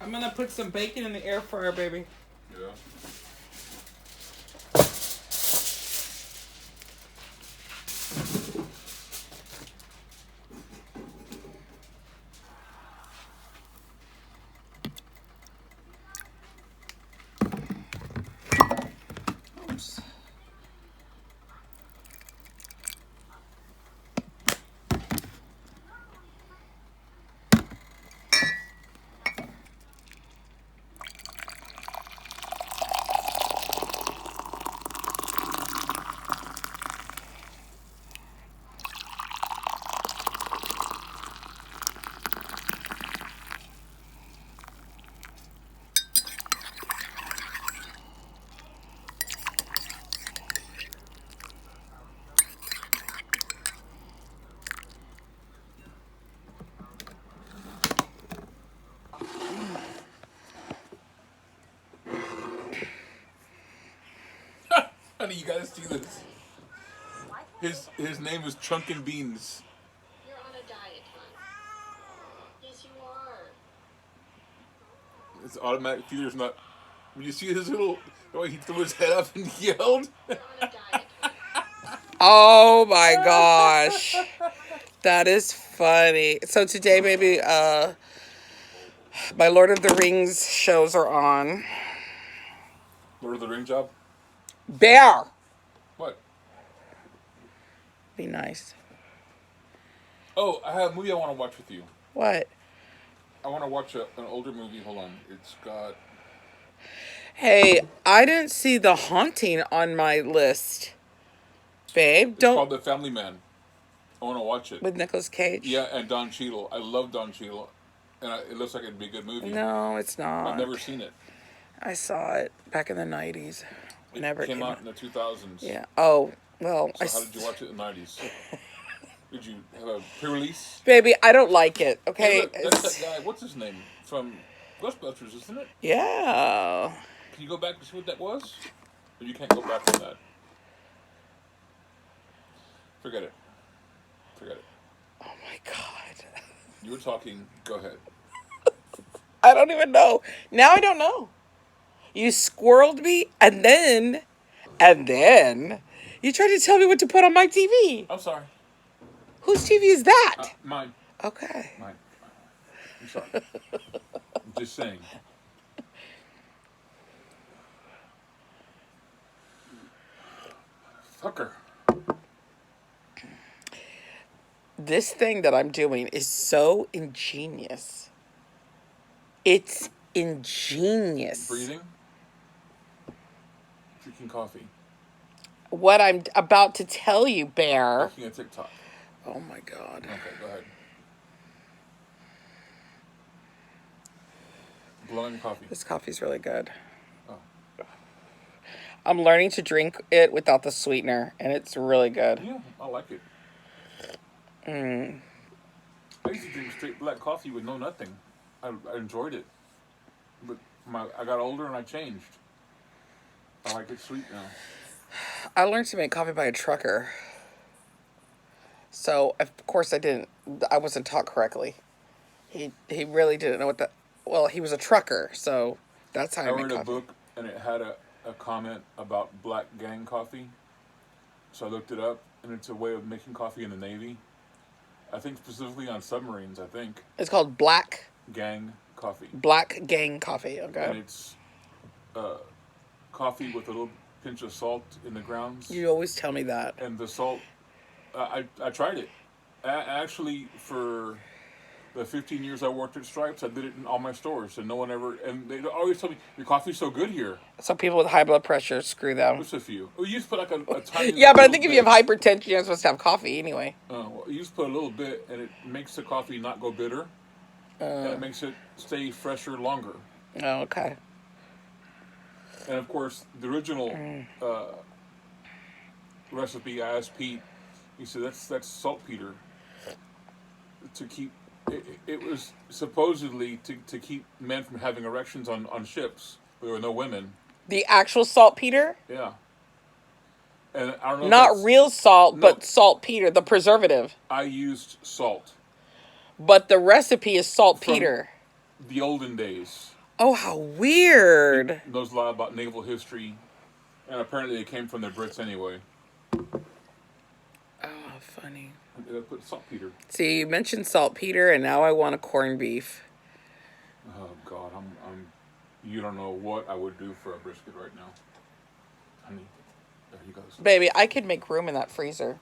I'm gonna put some bacon in the air fryer, baby. Yeah. Oops. Honey, you gotta see this. His name is Chunkin' Beans. You're on a diet, hon. Yes, you are. It's automatic feeder's not. When you see his little, the way he threw his head up and yelled. You're on a diet, hon. Oh my gosh. That is funny. So today, maybe, my Lord of the Rings shows are on. Lord of the Ring job? Bear! What? Be nice. Oh, I have a movie I want to watch with you. What? I want to watch an older movie. Hold on. It's got... Hey, I didn't see The Haunting on my list. Babe, It's don't... called The Family Man. I want to watch it. With Nicolas Cage? Yeah, and Don Cheadle. I love Don Cheadle. And it looks like it'd be a good movie. No, it's not. I've never seen it. I saw it back in the 90s. It came out in the 2000s. Yeah. Oh, well. So how did you watch it in the 90s? Did you have a pre-release? Baby, I don't like it, okay? Hey, look, that's that guy. What's his name? From Ghostbusters, isn't it? Yeah. Can you go back and see what that was? Or you can't go back on that. Forget it. Forget it. Oh my God. You were talking. Go ahead. I don't even know. Now I don't know. You squirreled me, and then you tried to tell me what to put on my TV. I'm sorry. Whose TV is that? Mine. Okay. Mine. I'm sorry. I'm just saying. Fucker. This thing that I'm doing is so ingenious. It's ingenious. Breathing. Drinking coffee. What I'm about to tell you, Bear. Looking at TikTok. Oh my God. Okay, go ahead. Blowing coffee. This coffee's really good. Oh. I'm learning to drink it without the sweetener, and it's really good. Yeah, I like it. Mm. I used to drink straight black coffee with no nothing. I enjoyed it. But I got older and I changed. I like it sweet now. I learned to make coffee by a trucker. So, of course, I wasn't taught correctly. He really didn't know what that... Well, he was a trucker, so that's how I made read coffee. a book, and it had a comment about black gang coffee. So I looked it up, and it's a way of making coffee in the Navy. I think specifically on submarines, I think. It's called Black Gang coffee. Black Gang Coffee, okay. And it's coffee with a little pinch of salt in the grounds. You always tell me that. And the salt, I tried it. Actually, for the 15 years I worked at Stripes, I did it in all my stores, and no one ever, and they always tell me, your coffee's so good here. So people with high blood pressure, screw them. Just a few. Well, you used to put like a tiny Yeah, but I think if bit. you have hypertension, you're not supposed to have coffee anyway. Well, you just put a little bit, and it makes the coffee not go bitter, and it makes it stay fresher longer. Oh, okay. And of course, the original recipe, I asked Pete, he said that's saltpeter to keep. It was supposedly to keep men from having erections on ships. There were no women. The actual saltpeter? Yeah. And I don't know. Not real salt, No. but saltpeter, the preservative. I used salt. But the recipe is saltpeter. The olden days. Oh, how weird. Knows a lot about naval history, and apparently they came from the Brits anyway. Oh, funny. They put saltpeter. See, you mentioned saltpeter, and now I want a corned beef. Oh God, you don't know what I would do for a brisket right now, honey. There he goes. Baby, I could make room in that freezer.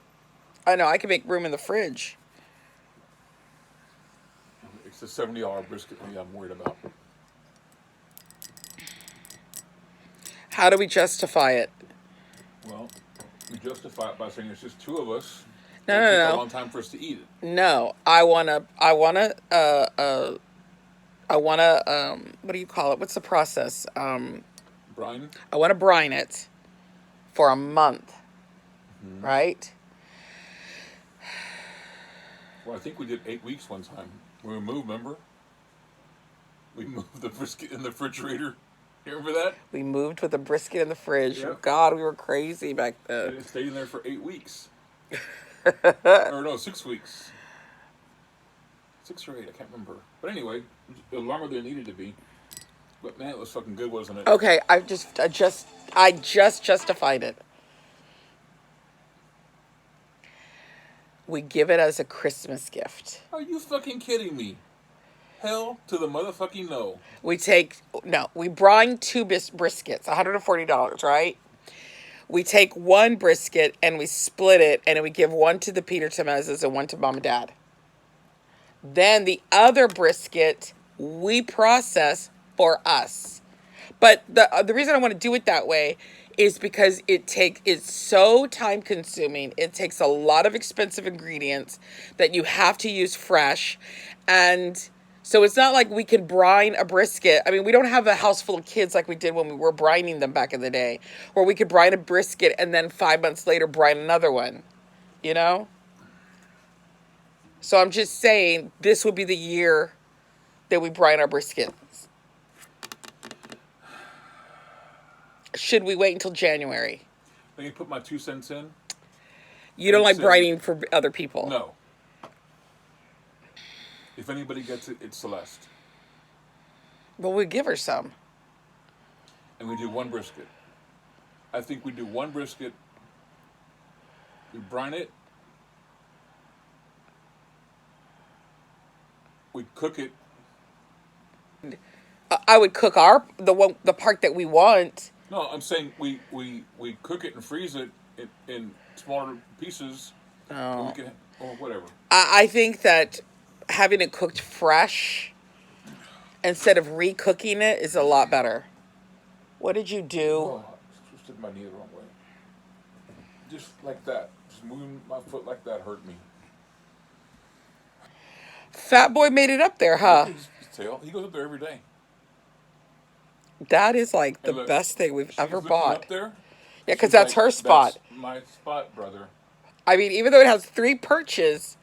I know, I could make room in the fridge. It's the $70 brisket that I'm worried about. How do we justify it? Well, we justify it by saying it's just two of us. No, It'll take no, a no. long time for us to eat it. No, what do you call it? What's the process? Brine? I want to brine it for a month, right? Well, I think we did 8 weeks one time. When we moved, remember? We moved the brisket in the refrigerator. You remember that? We moved with a brisket in the fridge. Yep. God, we were crazy back And then. it stayed in there for 8 weeks. Or no, 6 weeks. 6 or 8, I can't remember. But anyway, it was longer than it needed to be. But man, it was fucking good, wasn't it? Okay, I just justified it. We give it as a Christmas gift. Are you fucking kidding me? Hell to the motherfucking no. We brine two briskets, $140, right? We take one brisket and we split it, and we give one to the Peter Temezes and one to Mom and Dad. Then the other brisket we process for us. But the reason I want to do it that way is because it's so time consuming. It takes a lot of expensive ingredients that you have to use fresh. And so it's not like we can brine a brisket. I mean, we don't have a house full of kids like we did when we were brining them back in the day, where we could brine a brisket and then 5 months later brine another one, you know? So I'm just saying this would be the year that we brine our briskets. Should we wait until January? Let me put my 2 cents in. You don't like So- brining for other people? No. If anybody gets it, it's Celeste. But we give her some. And we do one brisket. I think we do one brisket. We brine it. We cook it. I would cook the part that we want. No, I'm saying we cook it and freeze it in smaller pieces. And we can, or whatever. I think that having it cooked fresh instead of re-cooking it is a lot better. What did you do? Oh, I twisted my knee the wrong way. Just like that. Just moving my foot like that hurt me. Fat Boy made it up there, huh? His tail. He goes up there every day. That is like the Hey, look, best thing we've she's ever looking bought. Up there. Yeah, because She's that's like, her spot. That's my spot, brother. I mean, even though it has 3 perches.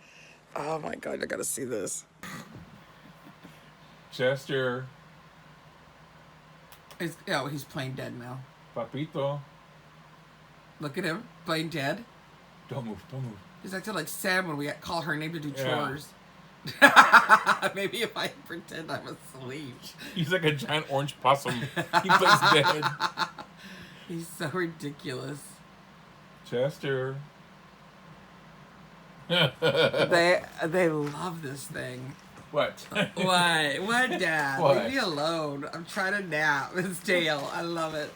Oh my God, I gotta see this. Chester. He's playing dead now. Papito. Look at him, playing dead. Don't move, don't move. He's acting like Sam when we call her name to do Yeah. chores. Maybe if I pretend I'm asleep. He's like a giant orange possum. He plays dead. He's so ridiculous. Chester. They love this thing. What? Why? What, Dad? What? Leave me alone. I'm trying to nap. His tail. I love it.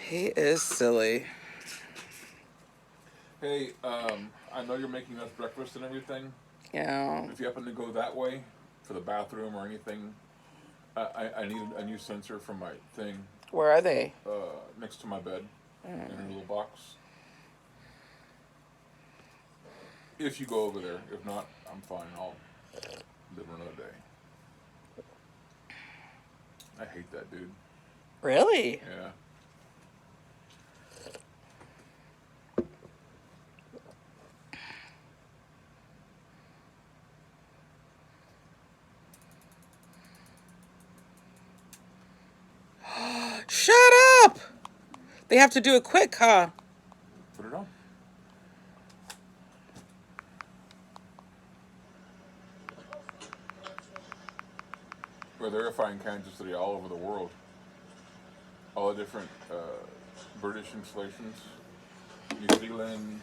He is silly. Hey, I know you're making us breakfast and everything. Yeah. If you happen to go that way for the bathroom or anything, I need a new sensor for my thing Where are they? next to my bed in a little box. If you go over there. If not, I'm fine. I'll live another day. I hate that dude. Really? Yeah. Shut up! They have to do it quick, huh? Put it on. Where they're finding Kansas City all over the world. All the different British installations, New Zealand,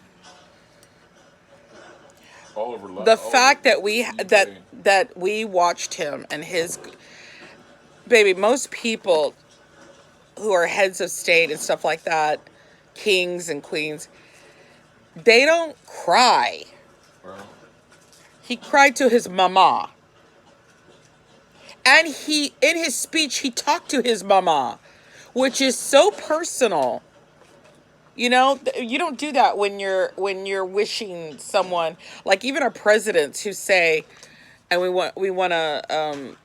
all over. The All over fact that the UK. that we watched him and his baby, most people who are heads of state and stuff like that, kings and queens, they don't cry. Well, He cried to his mama. And he, in his speech, he talked to his mama, which is so personal. You know, you don't do that when you're wishing someone, like even our presidents who say, and we want to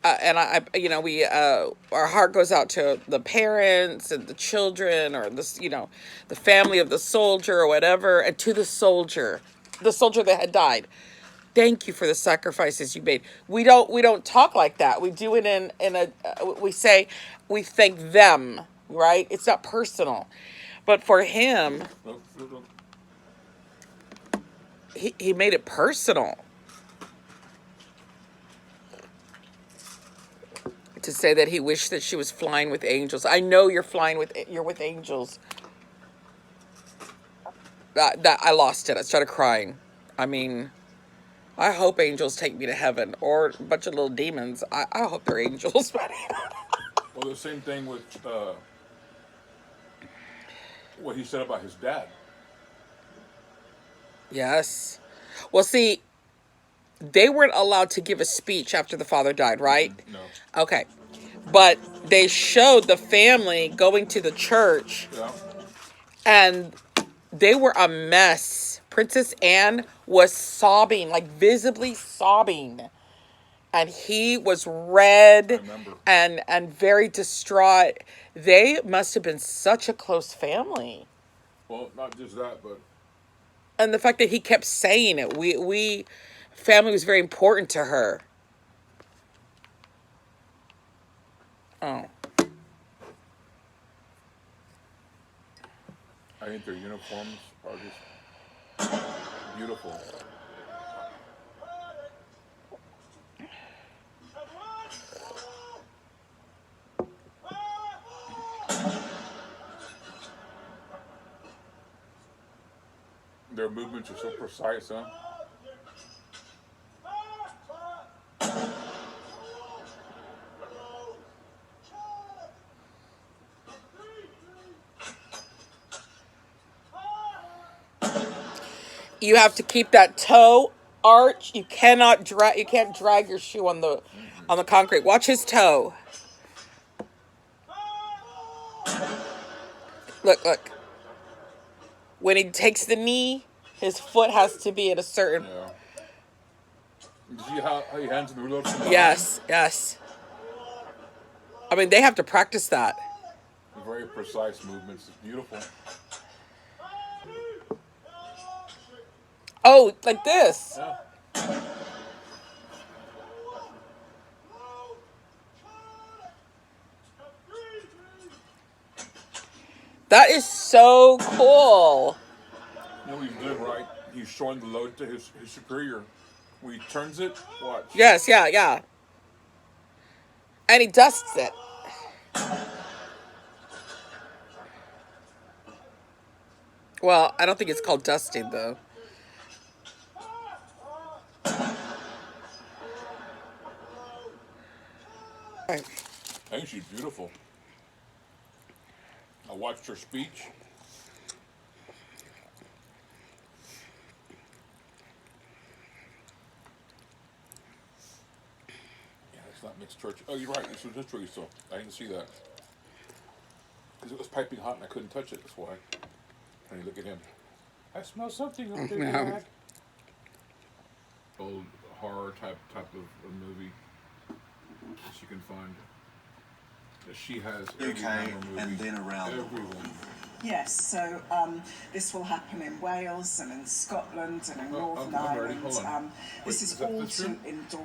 and you know, we our heart goes out to the parents and the children, or this, you know, the family of the soldier or whatever, and to the soldier that had died. Thank you for the sacrifices you made. We don't talk like that. We do it in a we say we thank them, right? It's not personal. But for him, look, look, look. he made it personal. To say that he wished that she was flying with angels. I know you're with angels. That I lost it. I started crying. I mean, I hope angels take me to heaven, or a bunch of little demons. I hope they're angels. Well, the same thing with what he said about his dad. Yes. Well, see, they weren't allowed to give a speech after the father died, right? No. Okay. But they showed the family going to the church, Yeah. and they were a mess. Princess Anne was sobbing, like visibly sobbing. And he was I red remember. and very distraught. They must have been such a close family. Well, not just that, but And the fact that he kept saying it, we family was very important to her. Oh. I think their uniforms are just beautiful. Their movements are so precise, huh? You have to keep that toe arch. You cannot drag. You can't drag your shoe on the concrete. Watch his toe. Look. When he takes the knee, his foot has to be at a certain. Yeah. You see how he hands him the reload from behind? Yes. I mean, they have to practice that. Very precise movements. It's beautiful. Oh, like this. Yeah. That is so cool. You know what he's doing right? He's showing the load to his superior. When he turns it, watch. Yes, yeah. And he dusts it. Well, I don't think it's called dusting, though. I think she's beautiful. I watched her speech. Yeah, it's not mixed church. Oh, you're right. This was history, so I didn't see that. Because it was piping hot and I couldn't touch it. That's why. And you look at him. I smell something up there, Dad. Old horror type of movie that you can find. That she has every UK kind of movie. and then around the every world. one. Yes, so this will happen in Wales and in Scotland and in Oh, Northern I'm ready. Ireland. Hold on. This Wait, is is that all this to room? endorse.